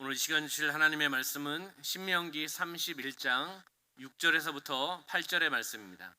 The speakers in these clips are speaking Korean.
오늘 이 시간 주실 하나님의 말씀은 신명기 31장 6절에서부터 8절의 말씀입니다.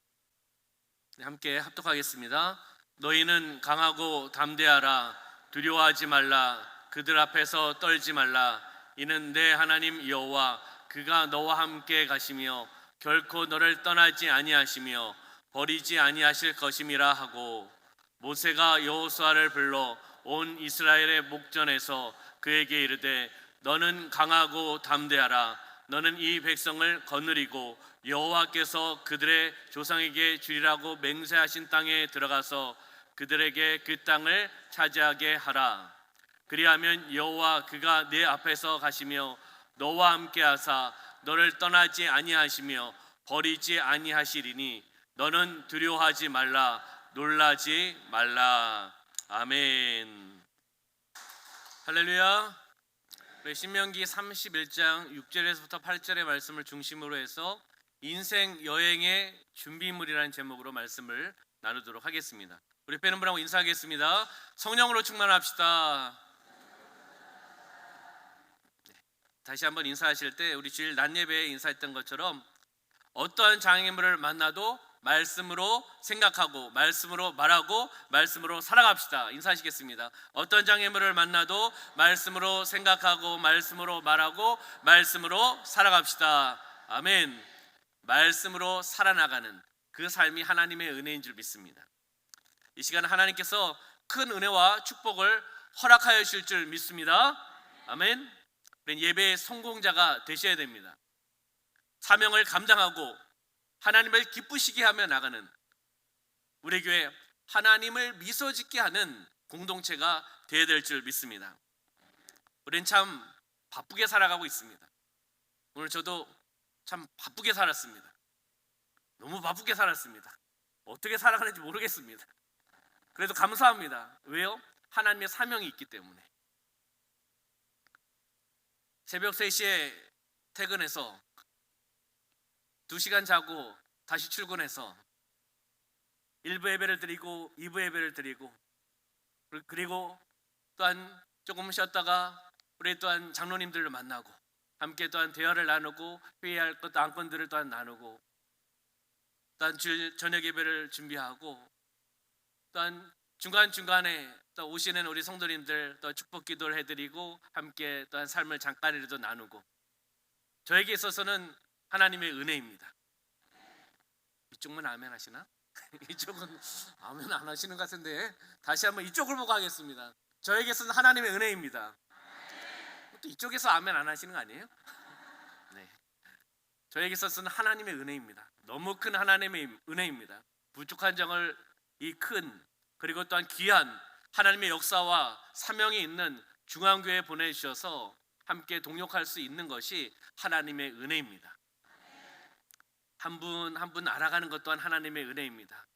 함께 합독하겠습니다. 너희는 강하고 담대하라. 두려워하지 말라. 그들 앞에서 떨지 말라. 이는 내 하나님 여호와 그가 너와 함께 가시며 결코 너를 떠나지 아니하시며 버리지 아니하실 것임이라 하고, 모세가 여호수아를 불러 온 이스라엘의 목전에서 그에게 이르되 너는 강하고 담대하라. 너는 이 백성을 거느리고 여호와께서 그들의 조상에게 주리라고 맹세하신 땅에 들어가서 그들에게 그 땅을 차지하게 하라. 그리하면 여호와 그가 내 앞에서 가시며 너와 함께 하사 너를 떠나지 아니하시며 버리지 아니하시리니 너는 두려워하지 말라. 놀라지 말라. 아멘. 할렐루야. 신명기 31장 6절에서부터 8절의 말씀을 중심으로 해서 인생 여행의 준비물이라는 제목으로 말씀을 나누도록 하겠습니다. 우리 빼는 분하고 인사하겠습니다. 성령으로 충만합시다. 다시 한번 인사하실 때 우리 주일 낮 예배에 인사했던 것처럼 어떠한 장애물을 만나도 말씀으로 생각하고 말씀으로 말하고 말씀으로 살아갑시다. 인사하시겠습니다. 어떤 장애물을 만나도 말씀으로 생각하고 말씀으로 말하고 말씀으로 살아갑시다. 아멘. 말씀으로 살아나가는 그 삶이 하나님의 은혜인 줄 믿습니다. 이 시간 하나님께서 큰 은혜와 축복을 허락하여 주실 줄 믿습니다. 아멘. 우리는 예배의 성공자가 되셔야 됩니다. 사명을 감당하고 하나님을 기쁘시게 하며 나가는 우리 교회 하나님을 미소 짓게 하는 공동체가 되어야 될 줄 믿습니다. 우리는 참 바쁘게 살아가고 있습니다. 오늘 저도 참 바쁘게 살았습니다. 너무 바쁘게 살았습니다. 어떻게 살아가는지 모르겠습니다. 그래도 감사합니다. 왜요? 하나님의 사명이 있기 때문에. 새벽 3시에 퇴근해서 2시간 자고 다시 출근해서 1부 예배를 드리고 2부 예배를 드리고, 그리고 또한 조금 쉬었다가 우리 또한 장로님들을 만나고 함께 또한 대화를 나누고 회의할 것 안건들을 또한 나누고, 또한 주일 저녁 예배를 준비하고, 또한 중간중간에 또 오시는 우리 성도님들 또 축복 기도를 해드리고 함께 또한 삶을 잠깐이라도 나누고, 저에게 있어서는 하나님의 은혜입니다. 이쪽만 아멘 하시나? 이쪽은 아멘 안 하시는 것 같은데 다시 한번 이쪽을 보고 하겠습니다. 저에게서는 하나님의 은혜입니다. 또 이쪽에서 아멘 안 하시는 거 아니에요? 네. 저에게서는 하나님의 은혜입니다. 너무 큰 하나님의 은혜입니다. 부족한 정을 이 큰 그리고 또한 귀한 하나님의 역사와 사명이 있는 중앙교회에 보내주셔서 함께 동역할 수 있는 것이 하나님의 은혜입니다. 한 분 한 분 알아가는 것 또한 하나님의 은혜입니다.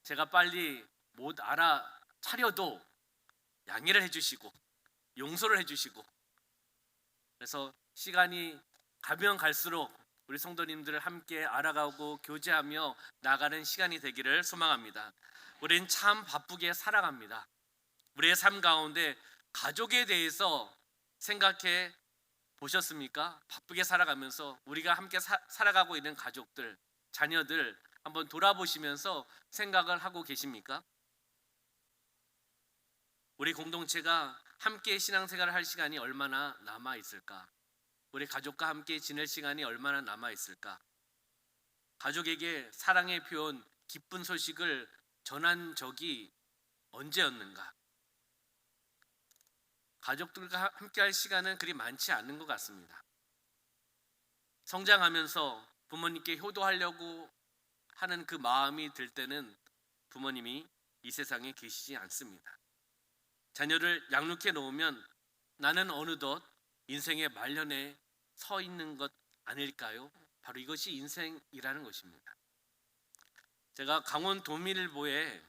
제가 빨리 못 알아차려도 양해를 해주시고 용서를 해주시고, 그래서 시간이 가면 갈수록 우리 성도님들을 함께 알아가고 교제하며 나가는 시간이 되기를 소망합니다. 우리는 참 바쁘게 살아갑니다. 우리의 삶 가운데 가족에 대해서 생각해 보셨습니까? 바쁘게 살아가면서 우리가 함께 살아가고 있는 가족들, 자녀들 한번 돌아보시면서 생각을 하고 계십니까? 우리 공동체가 함께 신앙생활을 할 시간이 얼마나 남아 있을까? 우리 가족과 함께 지낼 시간이 얼마나 남아 있을까? 가족에게 사랑의 표현, 기쁜 소식을 전한 적이 언제였는가? 가족들과 함께 할 시간은 그리 많지 않은 것 같습니다. 성장하면서 부모님께 효도하려고 하는 그 마음이 들 때는 부모님이 이 세상에 계시지 않습니다. 자녀를 양육해 놓으면 나는 어느덧 인생의 말년에 서 있는 것 아닐까요? 바로 이것이 인생이라는 것입니다. 제가 강원도민일보에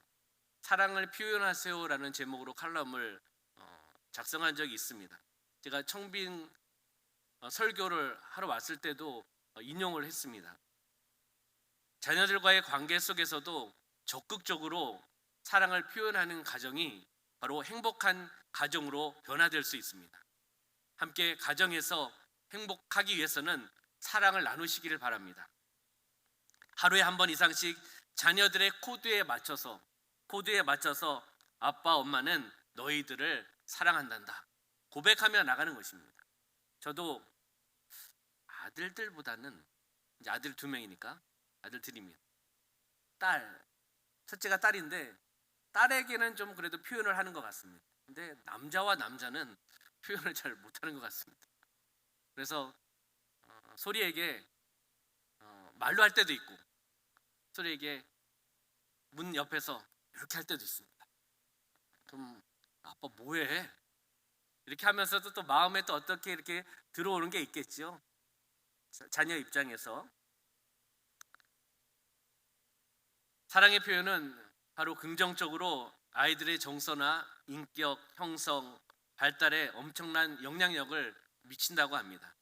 사랑을 표현하세요라는 제목으로 칼럼을 작성한 적이 있습니다. 제가 청빙 설교를 하러 왔을 때도 인용을 했습니다. 자녀들과의 관계 속에서도 적극적으로 사랑을 표현하는 가정이 바로 행복한 가정으로 변화될 수 있습니다. 함께 가정에서 행복하기 위해서는 사랑을 나누시기를 바랍니다. 하루에 한 번 이상씩 자녀들의 코드에 맞춰서 아빠 엄마는 너희들을 사랑한단다 고백하며 나가는 것입니다. 저도 아들들보다는, 이제 아들 2명이니까 아들들입니다. 첫째가 딸인데 딸에게는 좀 그래도 표현을 하는 것 같습니다. 근데 남자와 남자는 표현을 잘 못하는 것 같습니다. 그래서 소리에게 말로 할 때도 있고, 소리에게 문 옆에서 이렇게 할 때도 있습니다. 그럼 아빠 뭐해? 이렇게 하면서도 또 마음에 또 어떻게 이렇게 들어오는 게 있겠죠. 자녀 입장에서 사랑의 표현은 바로 긍정적으로 아이들의 정서나 인격 형성, 발달에 엄청난 영향력을 미친다고 합니다.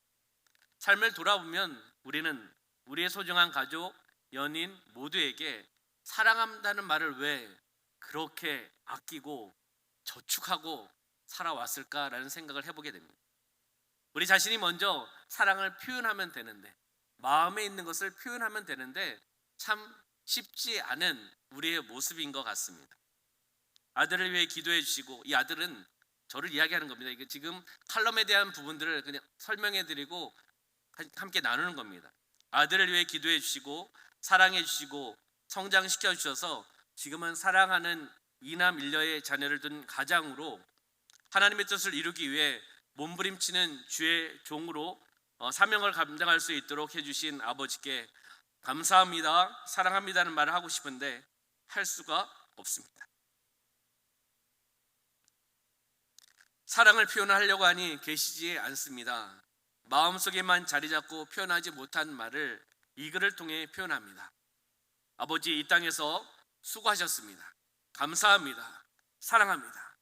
삶을 돌아보면 우리는 우리의 소중한 가족, 연인 모두에게 사랑한다는 말을 왜 그렇게 아끼고 저축하고 살아왔을까라는 생각을 해보게 됩니다. 우리 자신이 먼저 사랑을 표현하면 되는데, 마음에 있는 것을 표현하면 되는데 참 쉽지 않은 우리의 모습인 것 같습니다. 아들을 위해 기도해 주시고, 이 아들은 저를 이야기하는 겁니다. 이게 지금 칼럼에 대한 부분들을 그냥 설명해 드리고 함께 나누는 겁니다. 아들을 위해 기도해 주시고 사랑해 주시고 성장시켜 주셔서 지금은 사랑하는 이남 1녀의 자녀를 둔 가장으로 하나님의 뜻을 이루기 위해 몸부림치는 주의 종으로 사명을 감당할 수 있도록 해주신 아버지께 감사합니다, 사랑합니다는 말을 하고 싶은데 할 수가 없습니다. 사랑을 표현하려고 하니 계시지 않습니다. 마음속에만 자리 잡고 표현하지 못한 말을 이 글을 통해 표현합니다. 아버지, 이 땅에서 수고하셨습니다. 감사합니다. 사랑합니다.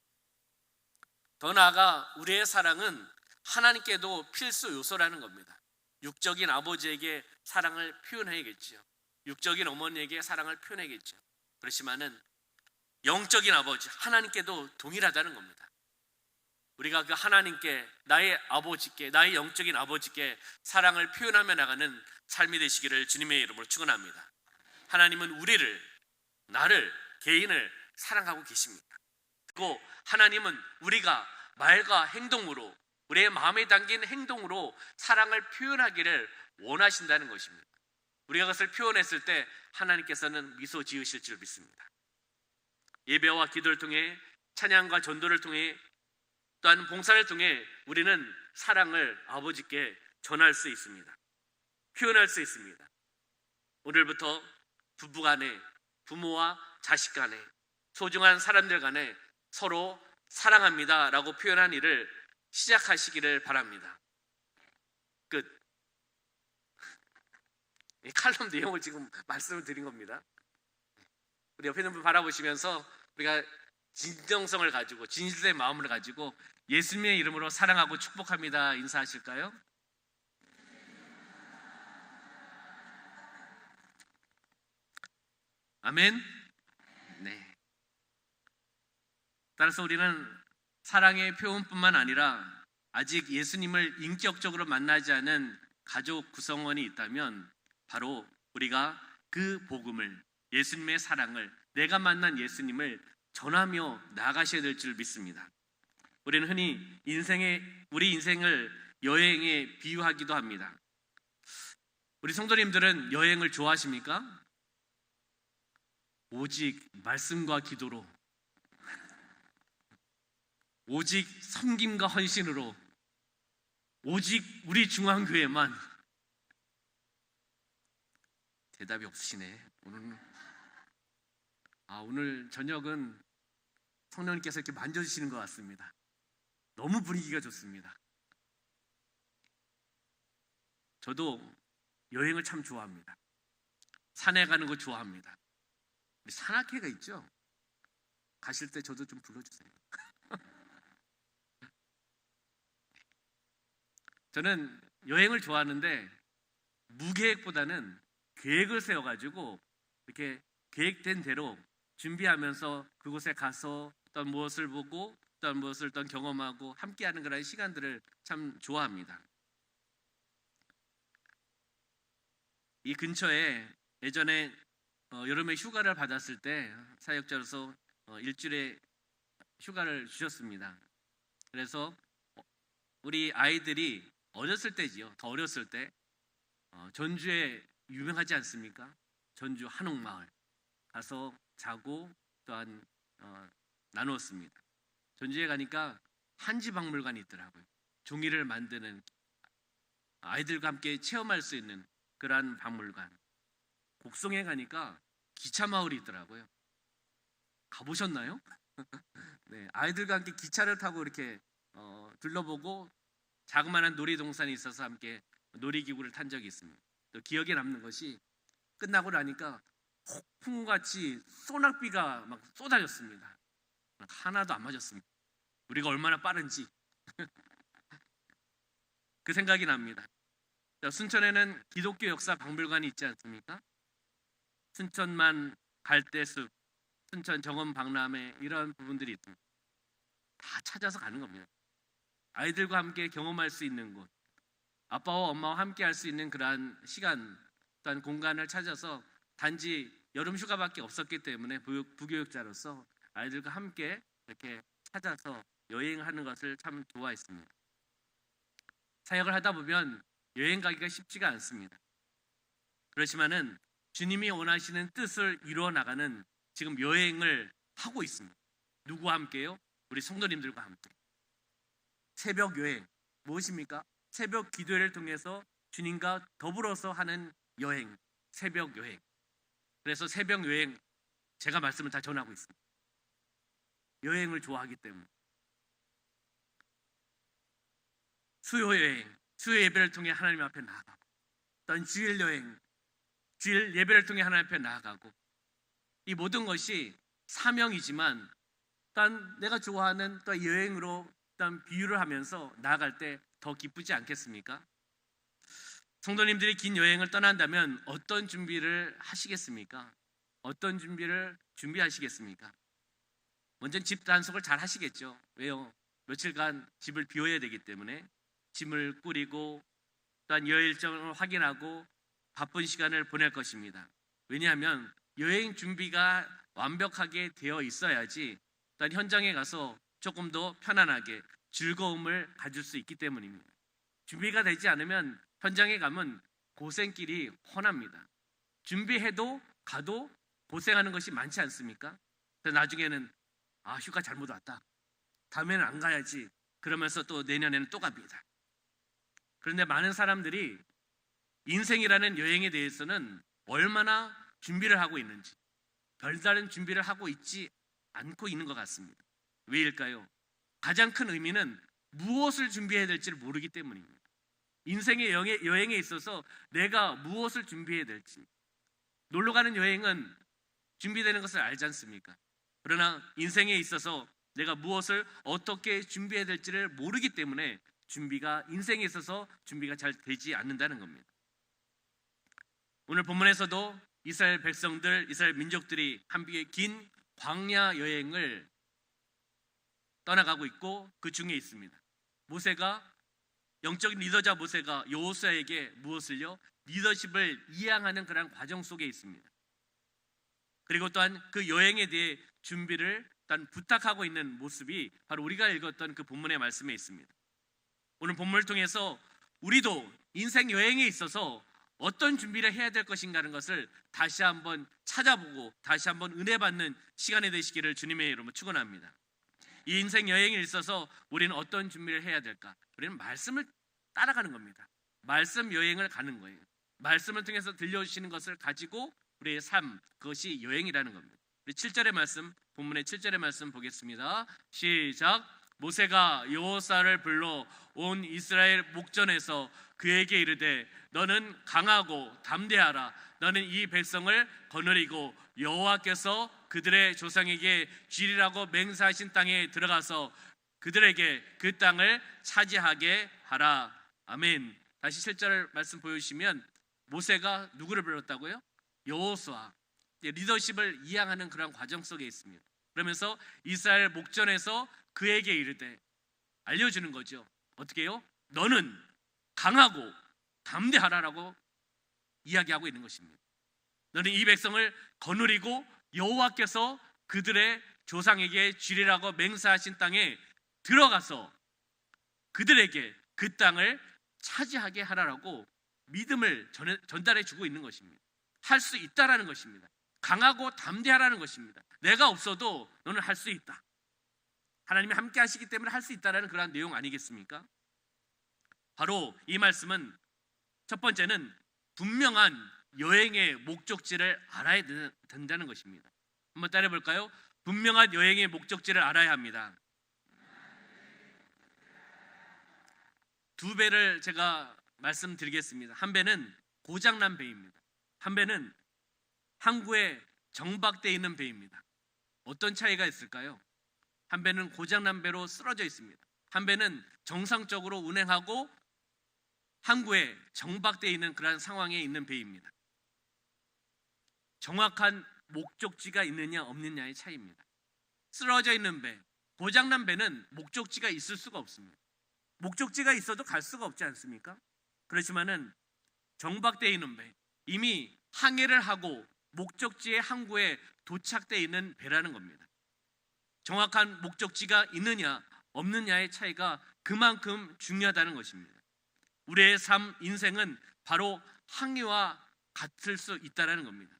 더 나아가 우리의 사랑은 하나님께도 필수 요소라는 겁니다. 육적인 아버지에게 사랑을 표현해야겠죠. 육적인 어머니에게 사랑을 표현해야겠죠. 그렇지만은 영적인 아버지 하나님께도 동일하다는 겁니다. 우리가 그 하나님께, 나의 아버지께, 나의 영적인 아버지께 사랑을 표현하며 나가는 삶이 되시기를 주님의 이름으로 축원합니다. 하나님은 우리를, 나를, 개인을 사랑하고 계십니다. 그리고 하나님은 우리가 말과 행동으로, 우리의 마음에 담긴 행동으로 사랑을 표현하기를 원하신다는 것입니다. 우리가 그것을 표현했을 때 하나님께서는 미소 지으실 줄 믿습니다. 예배와 기도를 통해, 찬양과 전도를 통해, 또한 봉사를 통해 우리는 사랑을 아버지께 전할 수 있습니다. 표현할 수 있습니다. 오늘부터 부부 간에, 부모와 자식 간에, 소중한 사람들 간에 서로 사랑합니다 라고 표현한 일을 시작하시기를 바랍니다. 끝. 이 칼럼 내용을 지금 말씀을 드린 겁니다. 우리 옆에 있는 분 바라보시면서 우리가 진정성을 가지고, 진실된 마음을 가지고 예수님의 이름으로 사랑하고 축복합니다 인사하실까요? 아멘. 네. 따라서 우리는 사랑의 표현뿐만 아니라 아직 예수님을 인격적으로 만나지 않은 가족 구성원이 있다면 바로 우리가 그 복음을, 예수님의 사랑을, 내가 만난 예수님을 전하며 나가셔야 될 줄 믿습니다. 우리는 흔히 우리 인생을 여행에 비유하기도 합니다. 우리 성도님들은 여행을 좋아하십니까? 오직 말씀과 기도로, 오직 섬김과 헌신으로, 오직 우리 중앙교회만. 대답이 없으시네. 오늘 저녁은 성령님께서 이렇게 만져주시는 것 같습니다. 너무 분위기가 좋습니다. 저도 여행을 참 좋아합니다. 산에 가는 거 좋아합니다. 우리 산악회가 있죠? 가실 때 저도 좀 불러주세요. 저는 여행을 좋아하는데 무계획보다는 계획을 세워가지고 이렇게 계획된 대로 준비하면서 그곳에 가서 어떤 무엇을 보고 어떤 무엇을 어떤 경험하고 함께하는 그런 시간들을 참 좋아합니다. 이 근처에 예전에 여름에 휴가를 받았을 때 사역자로서 일주일에 휴가를 주셨습니다. 그래서 우리 아이들이 어렸을 때지요. 더 어렸을 때 전주에 유명하지 않습니까? 전주 한옥마을 가서 자고 또한 나누었습니다. 전주에 가니까 한지박물관이 있더라고요. 종이를 만드는 아이들과 함께 체험할 수 있는 그러한 박물관. 곡성에 가니까 기차마을이 있더라고요. 가보셨나요? 네, 아이들과 함께 기차를 타고 이렇게 둘러보고 자그마한 놀이동산이 있어서 함께 놀이기구를 탄 적이 있습니다. 또 기억에 남는 것이 끝나고 나니까 폭풍같이 소낙비가 막 쏟아졌습니다. 하나도 안 맞았습니다. 우리가 얼마나 빠른지 그 생각이 납니다. 순천에는 기독교 역사 박물관이 있지 않습니까? 순천만 갈대숲, 순천 정원 박람회 이런 부분들이 있습니다. 다 찾아서 가는 겁니다. 아이들과 함께 경험할 수 있는 곳, 아빠와 엄마와 함께 할 수 있는 그러한 시간 또한 공간을 찾아서 단지 여름 휴가밖에 없었기 때문에 부교육자로서 아이들과 함께 이렇게 찾아서 여행하는 것을 참 좋아했습니다. 사역을 하다 보면 여행 가기가 쉽지가 않습니다. 그렇지만은 주님이 원하시는 뜻을 이루어 나가는 지금 여행을 하고 있습니다. 누구와 함께요? 우리 성도님들과 함께. 새벽 여행 무엇입니까? 새벽 기도회를 통해서 주님과 더불어서 하는 여행, 새벽 여행. 그래서 새벽 여행 제가 말씀을 다 전하고 있습니다. 여행을 좋아하기 때문에. 수요 여행, 수요 예배를 통해 하나님 앞에 나아가고, 또한 주일 여행, 주일 예배를 통해 하나님 앞에 나아가고, 이 모든 것이 사명이지만 단 내가 좋아하는 또 여행으로 일단 비유를 하면서 나아갈 때 더 기쁘지 않겠습니까? 성도님들이 긴 여행을 떠난다면 어떤 준비를 하시겠습니까? 어떤 준비를 준비하시겠습니까? 먼저 집 단속을 잘 하시겠죠. 왜요? 며칠간 집을 비워야 되기 때문에 짐을 꾸리고 또한 여행 일정을 확인하고 바쁜 시간을 보낼 것입니다. 왜냐하면 여행 준비가 완벽하게 되어 있어야지 또한 현장에 가서 조금 더 편안하게 즐거움을 가질 수 있기 때문입니다. 준비가 되지 않으면 현장에 가면 고생길이 훤합니다. 준비해도 가도 고생하는 것이 많지 않습니까? 그래서 나중에는 휴가 잘못 왔다. 다음에는 안 가야지. 그러면서 또 내년에는 또 갑니다. 그런데 많은 사람들이 인생이라는 여행에 대해서는 얼마나 준비를 하고 있는지 별다른 준비를 하고 있지 않고 있는 것 같습니다. 왜일까요? 가장 큰 의미는 무엇을 준비해야 될지를 모르기 때문입니다. 인생의 여행에 있어서 내가 무엇을 준비해야 될지. 놀러 가는 여행은 준비되는 것을 알지 않습니까? 그러나 인생에 있어서 내가 무엇을 어떻게 준비해야 될지를 모르기 때문에 인생에 있어서 준비가 잘 되지 않는다는 겁니다. 오늘 본문에서도 이스라엘 백성들, 이스라엘 민족들이 함께 긴 광야 여행을 떠나가고 있고 그 중에 있습니다. 영적인 리더자 모세가 여호수아에게 무엇을요? 리더십을 이양하는 그런 과정 속에 있습니다. 그리고 또한 그 여행에 대해 준비를 일단 부탁하고 있는 모습이 바로 우리가 읽었던 그 본문의 말씀에 있습니다. 오늘 본문을 통해서 우리도 인생 여행에 있어서 어떤 준비를 해야 될 것인가 하는 것을 다시 한번 찾아보고 다시 한번 은혜 받는 시간이 되시기를 주님의 이름으로 축원합니다. 이 인생 여행에 있어서 우리는 어떤 준비를 해야 될까? 우리는 말씀을 따라가는 겁니다. 말씀 여행을 가는 거예요. 말씀을 통해서 들려주시는 것을 가지고 우리의 삶, 그것이 여행이라는 겁니다. 우리 7절의 말씀, 본문의 7절의 말씀 보겠습니다. 시작. 모세가 여호수아를 불러 온 이스라엘 목전에서 그에게 이르되 너는 강하고 담대하라. 너는 이 백성을 거느리고 여호와께서 그들의 조상에게 주리라고 맹세하신 땅에 들어가서 그들에게 그 땅을 차지하게 하라. 아멘. 다시 7절 말씀 보여주시면 모세가 누구를 불렀다고요? 여호수아. 리더십을 이양하는 그런 과정 속에 있습니다. 그러면서 이스라엘 목전에서 그에게 이르되, 알려주는 거죠. 어떻게 해요? 너는 강하고 담대하라라고 이야기하고 있는 것입니다. 너는 이 백성을 거느리고 여호와께서 그들의 조상에게 주리라고 맹세하신 땅에 들어가서 그들에게 그 땅을 차지하게 하라라고 믿음을 전달해 주고 있는 것입니다. 할 수 있다라는 것입니다. 강하고 담대하라는 것입니다. 내가 없어도 너는 할 수 있다. 하나님이 함께 하시기 때문에 할 수 있다라는 그러한 내용 아니겠습니까? 바로 이 말씀은 첫 번째는 분명한 여행의 목적지를 알아야 된다는 것입니다. 한번 따라해 볼까요? 분명한 여행의 목적지를 알아야 합니다. 두 배를 제가 말씀드리겠습니다. 한 배는 고장난 배입니다. 한 배는 항구에 정박되어 있는 배입니다. 어떤 차이가 있을까요? 한 배는 고장난 배로 쓰러져 있습니다. 한 배는 정상적으로 운행하고 항구에 정박되어 있는 그런 상황에 있는 배입니다. 정확한 목적지가 있느냐 없느냐의 차이입니다. 쓰러져 있는 배, 고장난 배는 목적지가 있을 수가 없습니다. 목적지가 있어도 갈 수가 없지 않습니까? 그렇지만은 정박되어 있는 배, 이미 항해를 하고 목적지의 항구에 도착되어 있는 배라는 겁니다. 정확한 목적지가 있느냐 없느냐의 차이가 그만큼 중요하다는 것입니다. 우리의 삶, 인생은 바로 항해와 같을 수 있다는 겁니다.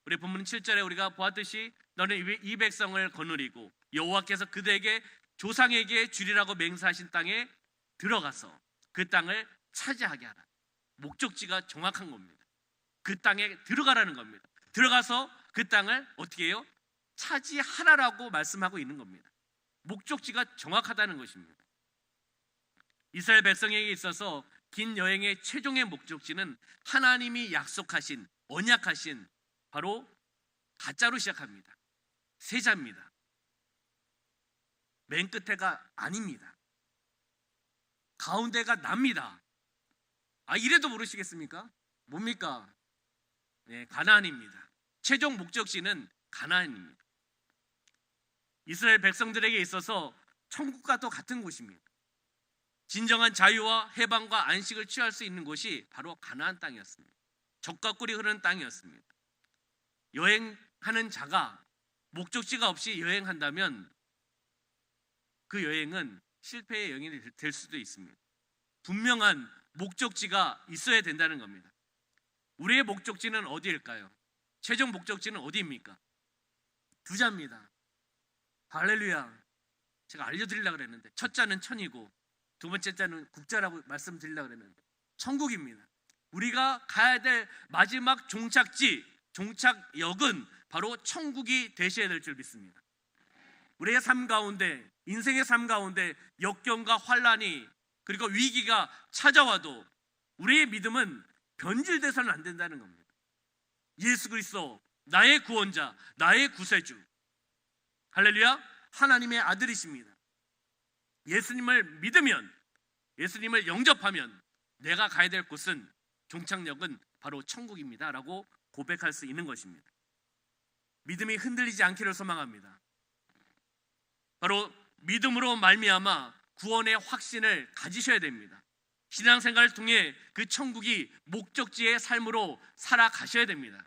우리 본문 7절에 우리가 보았듯이 너는 이 백성을 거느리고 여호와께서 그들에게 조상에게 주리라고 맹세하신 땅에 들어가서 그 땅을 차지하게 하라. 목적지가 정확한 겁니다. 그 땅에 들어가라는 겁니다. 들어가서 그 땅을 어떻게 해요? 차지하라라고 말씀하고 있는 겁니다. 목적지가 정확하다는 것입니다. 이스라엘 백성에게 있어서 긴 여행의 최종의 목적지는 하나님이 약속하신, 언약하신 바로 가짜로 시작합니다. 세자입니다. 맨 끝에가 아닙니다. 가운데가 납니다. 이래도 모르시겠습니까? 뭡니까? 네, 가나안입니다. 최종 목적지는 가나안입니다. 이스라엘 백성들에게 있어서 천국과 또 같은 곳입니다. 진정한 자유와 해방과 안식을 취할 수 있는 곳이 바로 가나안 땅이었습니다. 젖과 꿀이 흐르는 땅이었습니다. 여행하는 자가 목적지가 없이 여행한다면 그 여행은 실패의 여행이 될 수도 있습니다. 분명한 목적지가 있어야 된다는 겁니다. 우리의 목적지는 어디일까요? 최종 목적지는 어디입니까? 두 자입니다. 할렐루야. 제가 알려드리려고 그랬는데 첫 자는 천이고 두 번째 자는 국자라고 말씀드리려고 그랬는데 천국입니다. 우리가 가야 될 마지막 종착지, 종착역은 바로 천국이 되셔야 될 줄 믿습니다. 우리의 삶 가운데, 인생의 삶 가운데 역경과 환란이 그리고 위기가 찾아와도 우리의 믿음은 변질돼서는 안 된다는 겁니다. 예수 그리스도 나의 구원자, 나의 구세주, 할렐루야, 하나님의 아들이십니다. 예수님을 믿으면, 예수님을 영접하면 내가 가야 될 곳은, 종착역은 바로 천국입니다 라고 고백할 수 있는 것입니다. 믿음이 흔들리지 않기를 소망합니다. 바로 믿음으로 말미암아 구원의 확신을 가지셔야 됩니다. 신앙생활을 통해 그 천국이 목적지의 삶으로 살아가셔야 됩니다.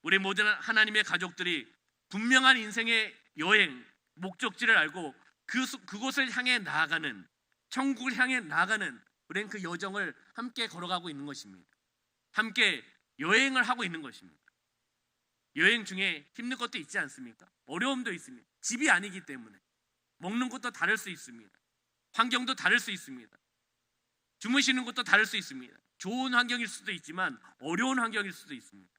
우리 모든 하나님의 가족들이 분명한 인생의 여행, 목적지를 알고 그곳을 향해 나아가는, 천국을 향해 나아가는 우리는 그 여정을 함께 걸어가고 있는 것입니다. 함께 여행을 하고 있는 것입니다. 여행 중에 힘든 것도 있지 않습니까? 어려움도 있습니다. 집이 아니기 때문에 먹는 것도 다를 수 있습니다. 환경도 다를 수 있습니다. 주무시는 것도 다를 수 있습니다. 좋은 환경일 수도 있지만 어려운 환경일 수도 있습니다.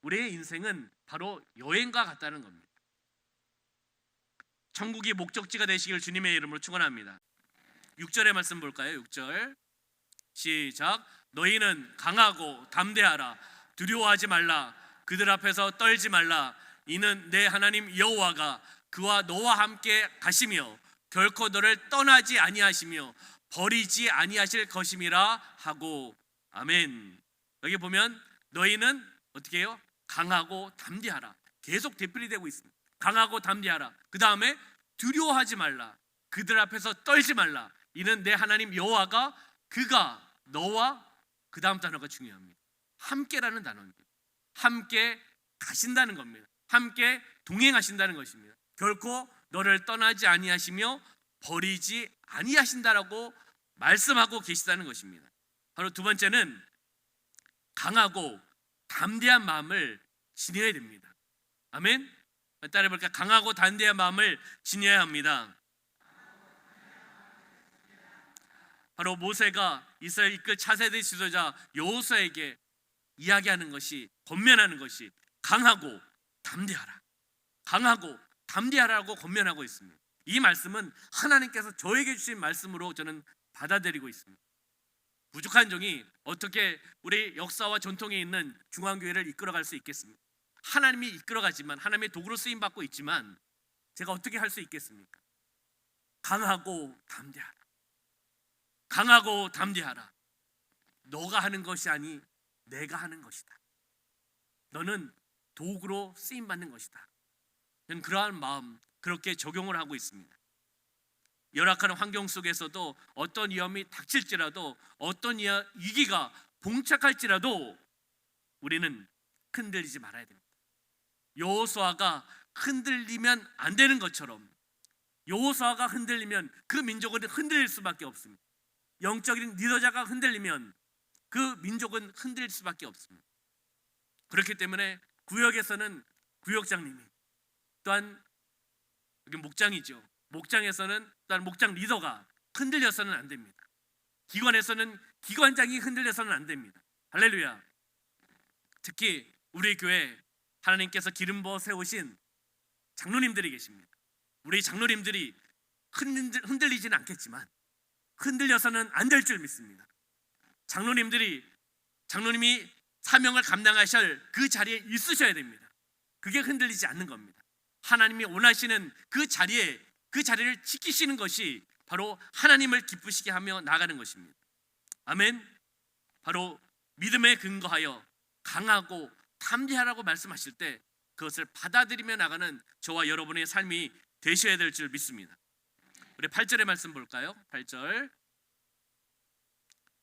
우리의 인생은 바로 여행과 같다는 겁니다. 천국이 목적지가 되시길 주님의 이름으로 축원합니다. 6절의 말씀 볼까요? 6절 시작. 너희는 강하고 담대하라. 두려워하지 말라. 그들 앞에서 떨지 말라. 이는 내 하나님 여호와가 그와 너와 함께 가시며 결코 너를 떠나지 아니하시며 버리지 아니하실 것임이라 하고. 아멘. 여기 보면 너희는 어떻게 해요? 강하고 담대하라. 계속 되풀이되고 있습니다. 강하고 담대하라. 그 다음에 두려워하지 말라. 그들 앞에서 떨지 말라. 이는 내 하나님 여호와가 그가 너와, 그 다음 단어가 중요합니다. 함께라는 단어입니다. 함께 가신다는 겁니다. 함께 동행하신다는 것입니다. 결코 너를 떠나지 아니하시며 버리지 아니하신다라고 말씀하고 계시다는 것입니다. 바로 두 번째는 강하고 담대한 마음을 지녀야 됩니다. 아멘. 따라해볼까요? 강하고 담대한 마음을 지녀야 합니다. 바로 모세가 이스라엘 이끌 차세대 지도자 여호수아에게 이야기하는 것이, 권면하는 것이 강하고 담대하라, 강하고 담대하라고 권면하고 있습니다. 이 말씀은 하나님께서 저에게 주신 말씀으로 저는 받아들이고 있습니다. 부족한 종이 어떻게 우리 역사와 전통에 있는 중앙교회를 이끌어갈 수 있겠습니까? 하나님이 이끌어가지만, 하나님의 도구로 쓰임받고 있지만 제가 어떻게 할 수 있겠습니까? 강하고 담대하라, 강하고 담대하라. 너가 하는 것이 아니 내가 하는 것이다. 너는 도구로 쓰임받는 것이다. 저는 그러한 마음, 그렇게 적용을 하고 있습니다. 열악한 환경 속에서도 어떤 위험이 닥칠지라도, 어떤 위기가 봉착할지라도 우리는 흔들리지 말아야 됩니다. 여호수아가 흔들리면 안 되는 것처럼, 여호수아가 흔들리면 그 민족은 흔들릴 수밖에 없습니다. 영적인 리더자가 흔들리면 그 민족은 흔들릴 수밖에 없습니다. 그렇기 때문에 구역에서는 구역장님이, 또한 여기 목장이죠. 목장에서는 또한 목장 리더가 흔들려서는 안 됩니다. 기관에서는 기관장이 흔들려서는 안 됩니다. 할렐루야. 특히 우리 교회 하나님께서 기름 부어 세우신 장로님들이 계십니다. 우리 장로님들이 흔들리지는 않겠지만 흔들려서는 안 될 줄 믿습니다. 장로님이 사명을 감당하실 그 자리에 있으셔야 됩니다. 그게 흔들리지 않는 겁니다. 하나님이 원하시는 그 자리를 지키시는 것이 바로 하나님을 기쁘시게 하며 나가는 것입니다. 아멘. 바로 믿음에 근거하여 강하고 담대하라고 말씀하실 때 그것을 받아들이며 나가는 저와 여러분의 삶이 되셔야 될 줄 믿습니다. 우리 8절의 말씀 볼까요? 8절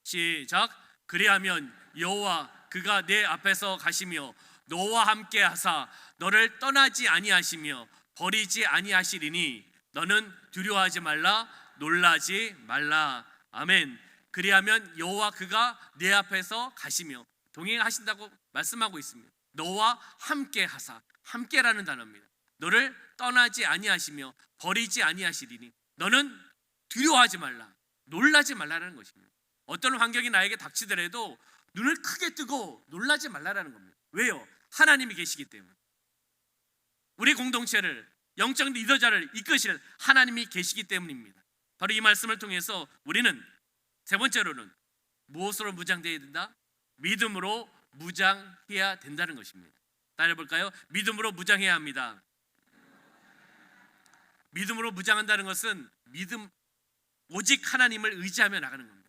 시작. 그리하면 여호와 그가 내 앞에서 가시며 너와 함께 하사 너를 떠나지 아니하시며 버리지 아니하시리니 너는 두려워하지 말라, 놀라지 말라. 아멘. 그리하면 여호와 그가 내 앞에서 가시며, 동행하신다고 말씀하고 있습니다. 너와 함께 하사, 함께라는 단어입니다. 너를 떠나지 아니하시며 버리지 아니하시리니 너는 두려워하지 말라, 놀라지 말라라는 것입니다. 어떤 환경이 나에게 닥치더라도 눈을 크게 뜨고 놀라지 말라라는 겁니다. 왜요? 하나님이 계시기 때문에. 우리 공동체를, 영적 리더자를 이끄실 하나님이 계시기 때문입니다. 바로 이 말씀을 통해서 우리는 세 번째로는 무엇으로 무장되어야 된다? 믿음으로 무장해야 된다는 것입니다. 따라해볼까요? 믿음으로 무장해야 합니다. 믿음으로 무장한다는 것은 오직 하나님을 의지하며 나가는 겁니다.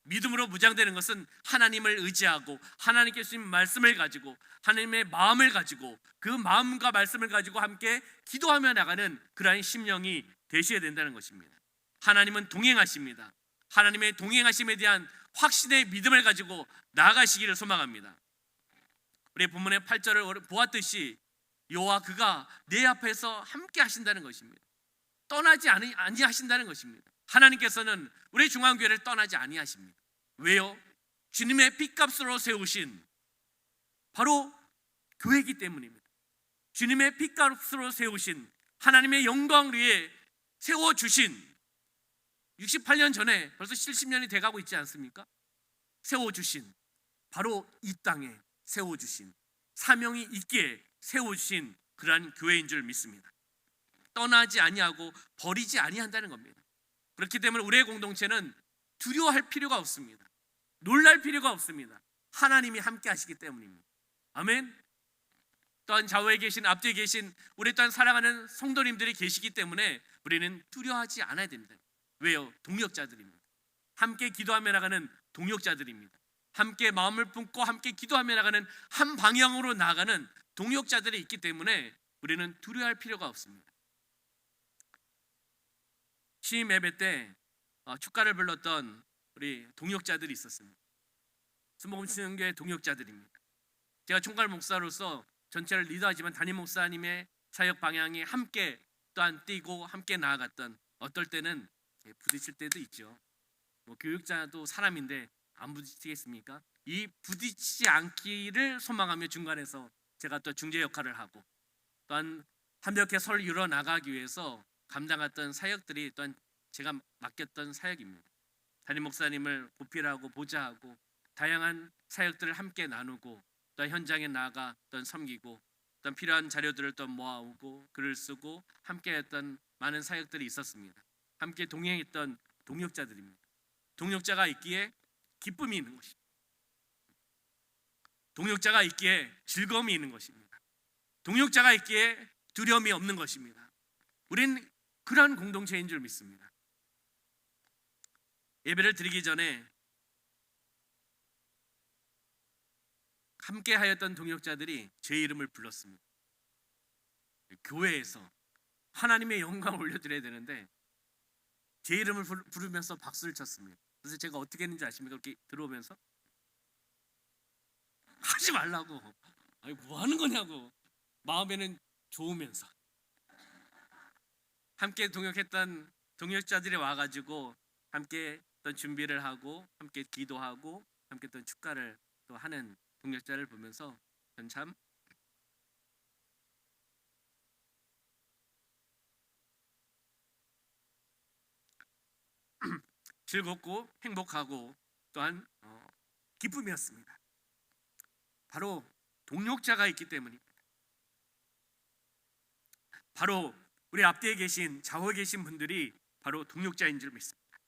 믿음으로 무장되는 것은 하나님을 의지하고 하나님께 주신 말씀을 가지고, 하나님의 마음을 가지고, 그 마음과 말씀을 가지고 함께 기도하며 나가는 그러한 심령이 되셔야 된다는 것입니다. 하나님은 동행하십니다. 하나님의 동행하심에 대한 확신의 믿음을 가지고 나아가시기를 소망합니다. 우리 본문의 8절을 보았듯이 여호와 그가 내 앞에서 함께 하신다는 것입니다. 떠나지 아니하신다는 것입니다. 하나님께서는 우리 중앙교회를 떠나지 아니하십니다. 왜요? 주님의 핏값으로 세우신 바로 교회이기 때문입니다. 주님의 핏값으로 세우신, 하나님의 영광을 위해 세워주신, 68년 전에 벌써 70년이 돼가고 있지 않습니까? 세워주신, 바로 이 땅에 세워주신, 사명이 있기에 세워주신 그러한 교회인 줄 믿습니다. 떠나지 아니하고 버리지 아니한다는 겁니다. 그렇기 때문에 우리의 공동체는 두려워할 필요가 없습니다. 놀랄 필요가 없습니다. 하나님이 함께 하시기 때문입니다. 아멘. 또한 좌우에 계신, 앞뒤에 계신 우리 또한 사랑하는 성도님들이 계시기 때문에 우리는 두려워하지 않아야 됩니다. 왜요? 동역자들입니다. 함께 기도하며 나가는 동역자들입니다. 함께 마음을 품고 함께 기도하며 나가는, 한 방향으로 나가는 동역자들이 있기 때문에 우리는 두려워할 필요가 없습니다. 취임 예배 때 축가를 불렀던 우리 동역자들이 있었습니다. 순복음신교회 동역자들입니다. 제가 총괄 목사로서 전체를 리더하지만 담임 목사님의 사역 방향이 함께 또한 뛰고 함께 나아갔던, 어떨 때는 부딪힐 때도 있죠. 교육자도 사람인데 안 부딪히겠습니까? 이 부딪히지 않기를 소망하며 중간에서 제가 또 중재 역할을 하고, 또한 한벽에 설 이뤄 나가기 위해서 감당했던 사역들이 또한 제가 맡겼던 사역입니다. 담임 목사님을 보필하고 보좌하고 다양한 사역들을 함께 나누고, 또 현장에 나가 또 섬기고, 또 필요한 자료들을 또 모아오고 글을 쓰고 함께했던 많은 사역들이 있었습니다. 함께 동행했던 동역자들입니다. 동역자가 있기에 기쁨이 있는 것입니다. 동역자가 있기에 즐거움이 있는 것입니다. 동역자가 있기에 두려움이 없는 것입니다. 우린 그러한 공동체인 줄 믿습니다. 예배를 드리기 전에 함께 하였던 동역자들이 제 이름을 불렀습니다. 교회에서 하나님의 영광을 올려드려야 되는데 제 이름을 부르면서 박수를 쳤습니다. 그래서 제가 어떻게 했는지 아십니까? 이렇게 들어오면서 하지 말라고, 아니 뭐 하는 거냐고, 마음에는 좋으면서. 함께 동역했던 동역자들이 와가지고 함께 어떤 준비를 하고 함께 기도하고 함께 또 축가를 또 하는 동역자를 보면서 전 참 즐겁고 행복하고 또한 기쁨이었습니다. 바로 동역자가 있기 때문입니다. 바로 우리 앞뒤에 계신 좌우에 계신 분들이 바로 동역자인 줄 믿습니다.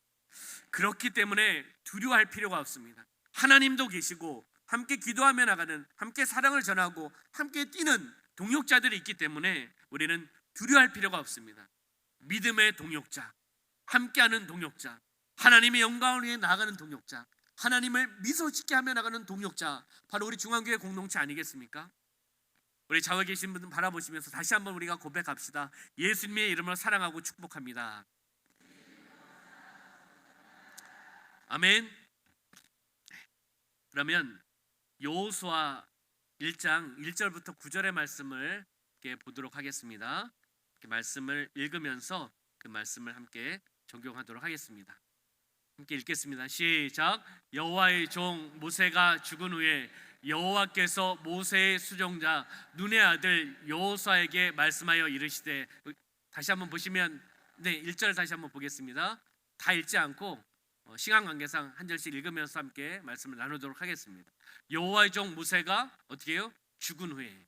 그렇기 때문에 두려워할 필요가 없습니다. 하나님도 계시고 함께 기도하며 나가는, 함께 사랑을 전하고 함께 뛰는 동역자들이 있기 때문에 우리는 두려워할 필요가 없습니다. 믿음의 동역자, 함께하는 동역자, 하나님의 영광을 위해 나아가는 동역자, 하나님을 미소 짓게 하며 나가는 동역자, 바로 우리 중앙교회 공동체 아니겠습니까? 우리 좌우에 계신 분들 바라보시면서 다시 한번 우리가 고백합시다. 예수님의 이름으로 사랑하고 축복합니다. 아멘. 그러면 여호수아 1장 1절부터 9절의 말씀을 보도록 하겠습니다. 말씀을 읽으면서 그 말씀을 함께 적용하도록 하겠습니다. 함께 읽겠습니다. 시작. 여호와의 종 모세가 죽은 후에 여호와께서 모세의 수종자 눈의 아들 여호수아에게 말씀하여 이르시되, 다시 한번 보시면 1절 다시 한번 보겠습니다. 다 읽지 않고 시간 관계상 한 절씩 읽으면서 함께 말씀을 나누도록 하겠습니다. 여호와의 종 모세가 어떻게 해요? 죽은 후에